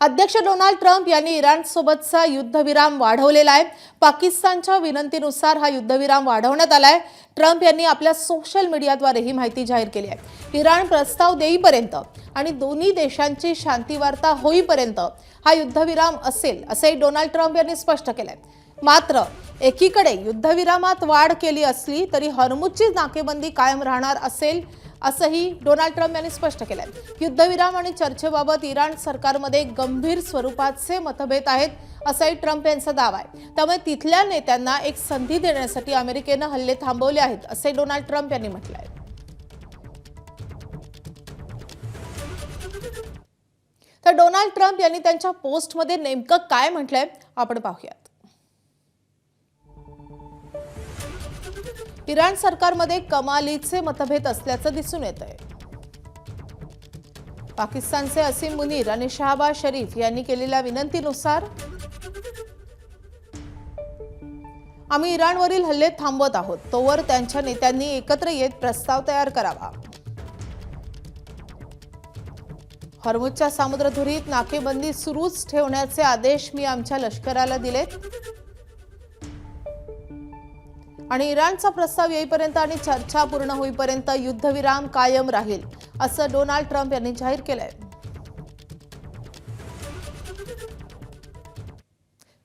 अध्यक्ष Donald Trump यांनी इराणसोबतचा युद्धविराम वाढवलेला आहे। पाकिस्तानच्या विनंतीनुसार हा युद्धविराम वाढवण्यात आलाय। ट्रम्प यांनी आपल्या सोशल मीडियाद्वारे ही माहिती जाहीर केली आहे। इराण प्रस्ताव देईपर्यंत आणि दोन्ही देशांची शांतीवार्ता होईपर्यंत हा युद्धविराम असेल असे डोनाल्ड ट्रम्प यांनी स्पष्ट केले। मात्र एकीकडे युद्धविरामात वाढ केली असली तरी हॉर्मुझची नाकेबंदी कायम राहणार असेल असंही डोनाल्ड ट्रम्प यांनी स्पष्ट केलंय। युद्धविराम आणि चर्चेबाबत इराण सरकारमध्ये गंभीर स्वरूपाचे मतभेद आहेत असाही ट्रम्प यांचा दावा आहे। त्यामुळे तिथल्या नेत्यांना एक संधी देण्यासाठी अमेरिकेने हल्ले थांबवले आहेत असे डोनाल्ड ट्रम्प यांनी म्हटलंय। तर डोनाल्ड ट्रम्प यांनी त्यांच्या पोस्टमध्ये नेमकं काय म्हटलंय आपण पाहूयात। इराण सरकारमध्ये कमालीचे मतभेद असल्याचं दिसून येतंय। पाकिस्तानचे असीम मुनीर आणि शहबाज शरीफ यांनी केलेल्या विनंतीनुसार आम्ही इराणवरील हल्ले थांबवत आहोत, तोवर त्यांच्या नेत्यांनी एकत्र येत प्रस्ताव तयार करावा। हॉर्मुझच्या सामुद्रधुरीत नाकेबंदी सुरूच ठेवण्याचे आदेश मी आमच्या लष्कराला दिलेत आणि इराणचा प्रस्ताव येईपर्यंत आणि चर्चा पूर्ण होईपर्यंत युद्धविराम कायम राहील असं डोनाल्ड ट्रम्प यांनी जाहीर केलंय।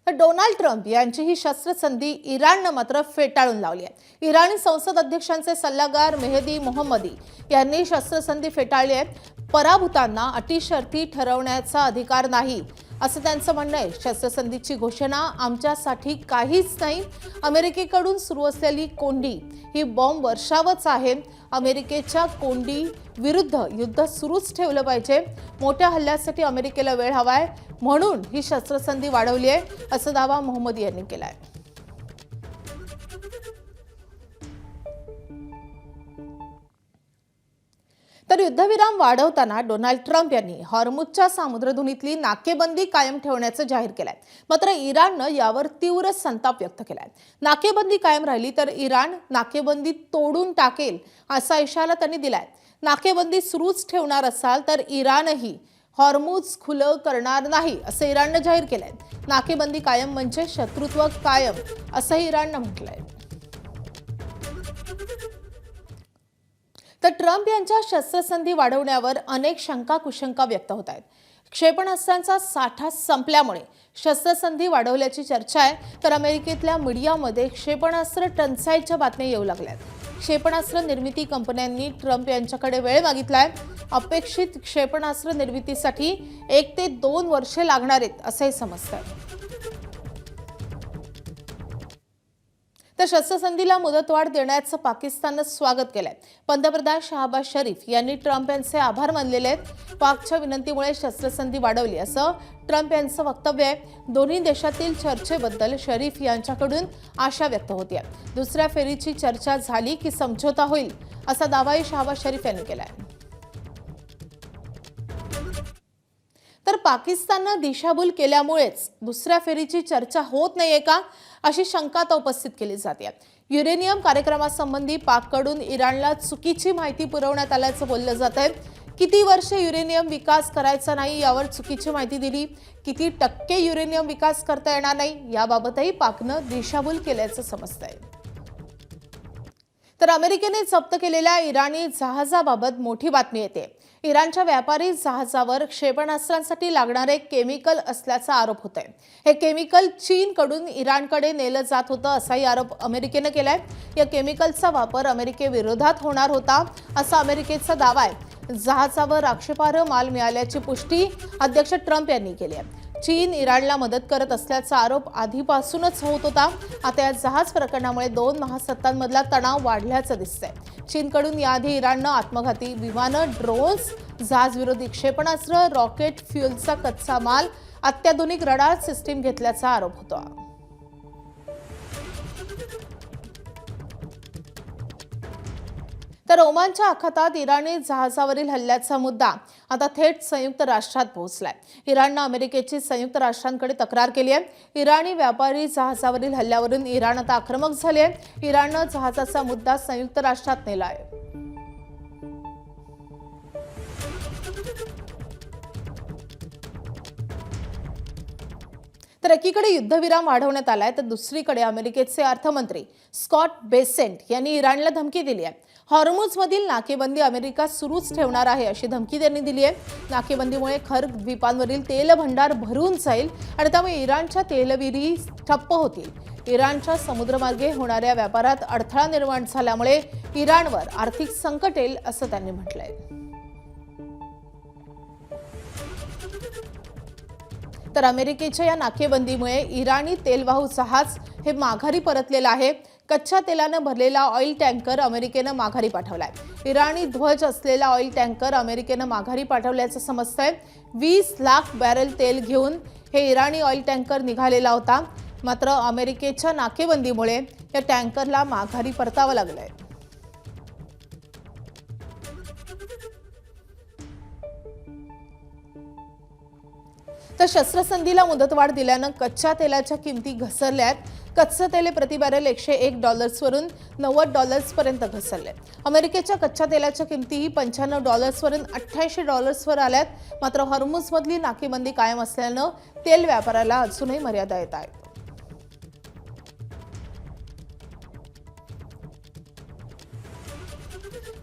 डोनाल्ड ट्रम्प यांची ही शस्त्रसंधी इराणनं मात्र फेटाळून लावली आहे। इराणी संसद अध्यक्षांचे सल्लागार मेहदी मोहम्मदी यांनी शस्त्रसंधी फेटाळली आहे। पराभूतांना अटी शर्ती ठरवण्याचा अधिकार नाही असं त्यांचं म्हणणं आहे। शस्त्रसंधीची घोषणा आमच्यासाठी काहीच नाही। अमेरिकेकडून सुरू असलेली कोंडी ही बॉम्ब वर्षावच आहे। अमेरिकेच्या कोंडी विरुद्ध युद्ध सुरूच ठेवलं पाहिजे। मोठ्या हल्ल्यासाठी अमेरिकेला वेळ हवाय, म्हणून ही शस्त्रसंधी वाढवली आहे असा दावा मोहम्मदी यांनी केलाय। तर युद्धविराम वाढवताना डोनाल्ड ट्रम्प यांनी हॉर्मुझच्या सामुद्रधुनीतली नाकेबंदी कायम ठेवण्याचं जाहीर केलंय। मात्र इराणनं यावर तीव्र संताप व्यक्त केलाय। नाकेबंदी कायम राहिली तर इराण नाकेबंदी तोडून टाकेल असा इशारा त्यांनी दिलाय। नाकेबंदी सुरूच ठेवणार असाल तर इराणही हॉर्मुझ खुलं करणार नाही असं इराणनं जाहीर केलंय। नाकेबंदी कायम म्हणजे शत्रुत्व कायम असंही इराणनं म्हटलंय। तर ट्रम्प यांच्या शस्त्रसंधी वाढवण्यावर अनेक शंका कुशंका व्यक्त होत आहेत। क्षेपणास्त्रांचा साठा संपल्यामुळे शस्त्रसंधी वाढवल्याची चर्चा आहे, तर अमेरिकेतल्या मीडियामध्ये क्षेपणास्त्र टंचाईच्या बातम्या येऊ लागल्यात। क्षेपणास्त्र निर्मिती कंपन्यांनी ट्रम्प यांच्याकडे वेळ मागितलाय। अपेक्षित क्षेपणास्त्र निर्मितीसाठी 1 ते 2 वर्षे लागणार आहेत असे समजतंय। तर शस्त्रसंधीला मुदतवाढ देण्याचं पाकिस्ताननं स्वागत केलंय। पंतप्रधान शहबाज शरीफ यांनी ट्रम्प यांचे आभार मानलेले आहेत। पाकच्या विनंतीमुळे शस्त्रसंधी वाढवली असं ट्रम्प यांचं वक्तव्य आहे। दोन्ही देशातील चर्चेबद्दल शरीफ यांच्याकडून आशा व्यक्त होती आहे। दुसऱ्या फेरीची चर्चा झाली की समझोता होईल असा दावाही शहबाज शरीफ यांनी केलाय। तर पाकिस्ताननं दिशाभूल केल्यामुळेच दुसऱ्या फेरीची चर्चा होत नाहीये का अशी शंका आता उपस्थित केली जाते। युरेनियम कार्यक्रमासंबंधी पाककडून इराणला चुकीची माहिती पुरवण्यात आल्याचं बोललं जातंय। किती वर्षे युरेनियम विकास करायचा नाही यावर चुकीची माहिती दिली, किती टक्के युरेनियम विकास करता येणार नाही याबाबतही पाकनं दिशाभूल केल्याचं समजतंय। तर अमेरिकेने जप्त केलेल्या इराणी जहाजाबाबत मोठी बातमी येते। इराणच्या व्यापारी जहाजावर क्षेपणास्त्रांसाठी लागणारे केमिकल असल्याचा आरोप होतोय। हे केमिकल चीनकडून इराणकडे नेलं जात होतं असाही आरोप अमेरिकेने केलाय। या केमिकलचा वापर अमेरिकेविरोधात होणार होता असा अमेरिकेचा दावा आहे। जहाजावर आक्षेपार्ह माल मिळाल्याची पुष्टी अध्यक्ष ट्रम्प यांनी केली आहे। चीन इराणला मदत करत असल्याचा आरोप आधीपासूनच होत होता। आता या जहाज प्रकरणामुळे 2 महासत्तांमधला तणाव वाढल्याचं दिसतंय। चीनकडून याआधी इराणनं आत्मघाती विमानं, ड्रोन्स, जहाजविरोधी क्षेपणास्त्र, रॉकेट फ्युएलचा कच्चा माल, अत्याधुनिक रडार सिस्टीम घेतल्याचा आरोप होता। तर ओमानच्या आखातात इराणी जहाजावरील हल्ल्याचा मुद्दा आता थेट संयुक्त राष्ट्रात पोहोचलाय। इराणनं अमेरिकेची संयुक्त राष्ट्रांकडे तक्रार केली आहे। इराणी व्यापारी जहाजावरील हल्ल्यावरून इराण आता आक्रमक झाले आहे। इराणनं जहाजाचा मुद्दा संयुक्त राष्ट्रात नेला आहे। तर एकीकडे युद्धविराम वाढवण्यात आलाय तर दुसरीकडे अमेरिकेचे अर्थमंत्री स्कॉट बेसेंट यांनी इराणला धमकी दिली आहे. हॉर्मुझमधील नाकेबंदी अमेरिका सुरूच ठेवणार आहे अशी धमकी त्यांनी दिली आहे. नाकेबंदीमुळे खर्ग द्वीपांवरील तेल भंडार भरून जाईल आणि त्यामुळे इराणच्या तेलविरी ठप्प होतील. इराणच्या समुद्रमार्गे होणाऱ्या व्यापारात अडथळा निर्माण झाल्यामुळे इराणवर आर्थिक संकट येईल असं त्यांनी म्हटलंय. तर अमेरिकेच्या या नाकेबंदीमुळे इराणी तेलवाहू जहाज हे माघारी परतलेलं आहे. कच्च्या तेलानं भरलेला ऑइल टँकर अमेरिकेनं माघारी पाठवलाय. इराणी ध्वज असलेला ऑइल टँकर अमेरिकेनं माघारी पाठवल्याचं समजतंय. 20 लाख बॅरल तेल घेऊन हे इराणी ऑइल टँकर निघालेला होता. मात्र अमेरिकेच्या नाकेबंदीमुळे या टँकरला माघारी परतावं लागलंय. तर शस्त्रसंधीला मुदतवाढ दिल्यानं कच्च्या तेलाच्या किमती घसरल्यात. कच्चं तेल प्रति बॅरल $101 वरून $90 पर्यंत घसरले. अमेरिकेच्या कच्च्या तेलाच्या किमतीही $95 वरून $88 वर आल्यात. मात्र हॉर्मुझमधली नाकेबंदी कायम असल्यानं तेल व्यापाराला अजूनही मर्यादा येत आहेत.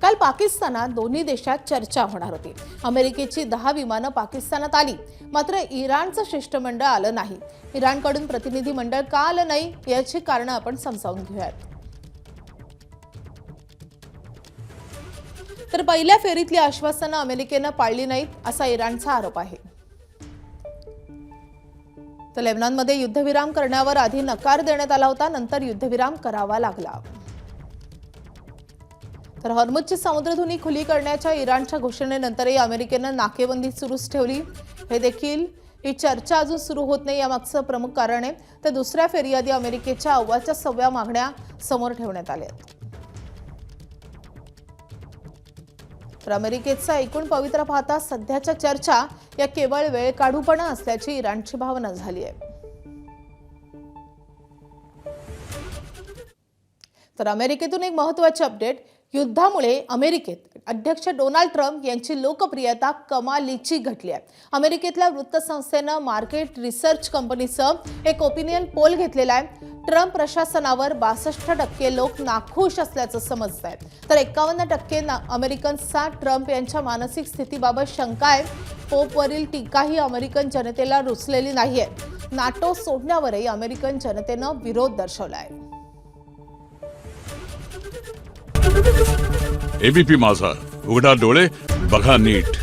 काल पाकिस्तानात दोन्ही देशात चर्चा होणार होती. अमेरिकेची 10 विमानं पाकिस्तानात आली, मात्र इराणचं शिष्टमंडळ आलं नाही. इराणकडून प्रतिनिधी मंडळ का आलं नाही याची कारणं आपण समजावून घेऊयात. तर पहिल्या फेरीतली आश्वासनं अमेरिकेनं पाळली नाहीत असा इराणचा आरोप आहे. तर लेबनॉनमध्ये युद्धविराम करण्यावर आधी नकार देण्यात आला होता, नंतर युद्धविराम करावा लागला. तर हॉर्मुझची समुद्रधुनी खुली करण्याच्या इराणच्या घोषणेनंतरही अमेरिकेनं नाकेबंदी सुरूच ठेवली. हे देखील ही चर्चा अजून सुरू होत नाही यामागचं प्रमुख कारण आहे. तर दुसऱ्या फेरीआधी अमेरिकेच्या 6व्या मागण्या समोर ठेवण्यात आल्या. तर अमेरिकेचा एकूण पवित्रा पाहता सध्याच्या चर्चा या केवळ वेळ काढूपणा असल्याची इराणची भावना झाली आहे. तर अमेरिकेतून एक महत्त्वाची अपडेट. युद्धामुळे अमेरिकेत अध्यक्ष डोनाल्ड ट्रम्प यांची लोकप्रियता कमालीची घटली आहे. अमेरिकेतल्या वृत्तसंस्थेनं मार्केट रिसर्च कंपनीचं एक ओपिनियन पोल घेतलेला आहे. ट्रम्प प्रशासनावर 62% लोक नाखुश असल्याचं समजत आहे. तर 51% अमेरिकन्सचा ट्रम्प यांच्या मानसिक स्थितीबाबत शंका आहे. पोपवरील टीकाही अमेरिकन जनतेला रुचलेली नाहीये. नाटो सोडण्यावरही अमेरिकन जनतेनं विरोध दर्शवलाय. एबीपी माझा, उघडा डोळे बघा नीट.